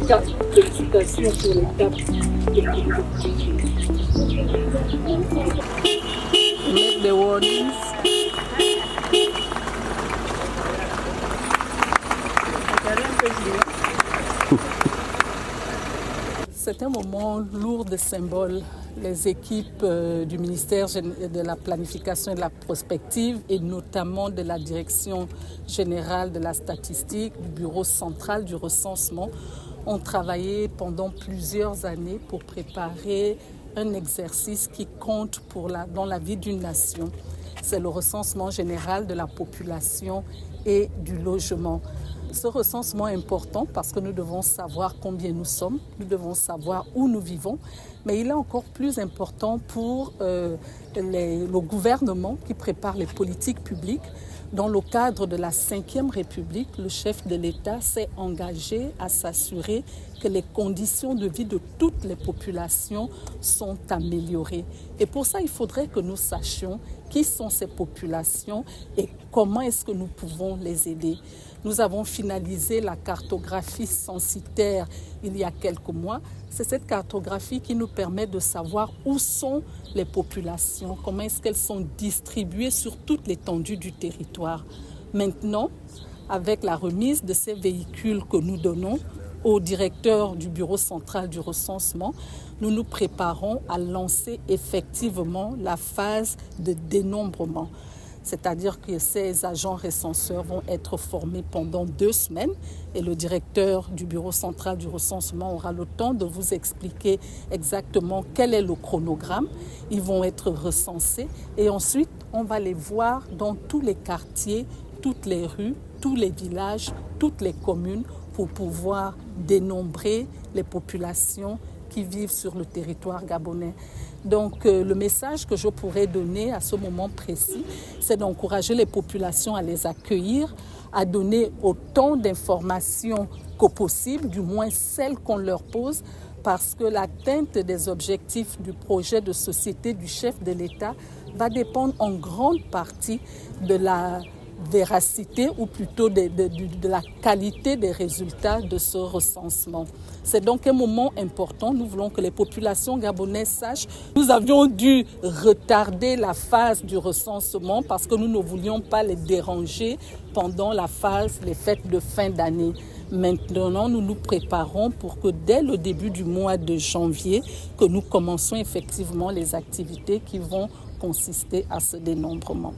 cas, félicitations pour l'étape de Make the warnings. C'est un moment lourd de symboles. Les équipes du ministère de la Planification et de la Prospective et notamment de la Direction générale de la statistique, du Bureau central du recensement, ont travaillé pendant plusieurs années pour préparer un exercice qui compte dans la vie d'une nation. C'est le recensement général de la population et du logement. Ce recensement est important parce que nous devons savoir combien nous sommes, nous devons savoir où nous vivons, mais il est encore plus important pour le gouvernement qui prépare les politiques publiques. Dans le cadre de la Ve République, le chef de l'État s'est engagé à s'assurer que les conditions de vie de toutes les populations sont améliorées. Et pour ça, il faudrait que nous sachions qui sont ces populations et comment est-ce que nous pouvons les aider. Nous avons finalisé la cartographie censitaire il y a quelques mois. C'est cette cartographie qui nous permet de savoir où sont les populations, comment est-ce qu'elles sont distribuées sur toute l'étendue du territoire. Maintenant, avec la remise de ces véhicules que nous donnons au directeur du Bureau central du recensement, nous nous préparons à lancer effectivement la phase de dénombrement. C'est-à-dire que ces agents recenseurs vont être formés pendant 2 semaines et le directeur du Bureau central du recensement aura le temps de vous expliquer exactement quel est le chronogramme. Ils vont être recensés et ensuite on va les voir dans tous les quartiers, toutes les rues, tous les villages, toutes les communes pour pouvoir dénombrer les populations qui vivent sur le territoire gabonais. Donc le message que je pourrais donner à ce moment précis, c'est d'encourager les populations à les accueillir, à donner autant d'informations qu'au possible, du moins celles qu'on leur pose, parce que l'atteinte des objectifs du projet de société du chef de l'État va dépendre en grande partie de la véracité ou plutôt de la qualité des résultats de ce recensement. C'est donc un moment important. Nous voulons que les populations gabonaises sachent. Nous avions dû retarder la phase du recensement parce que nous ne voulions pas les déranger pendant les fêtes de fin d'année. Maintenant, nous nous préparons pour que dès le début du mois de janvier, que nous commençons effectivement les activités qui vont consister à ce dénombrement.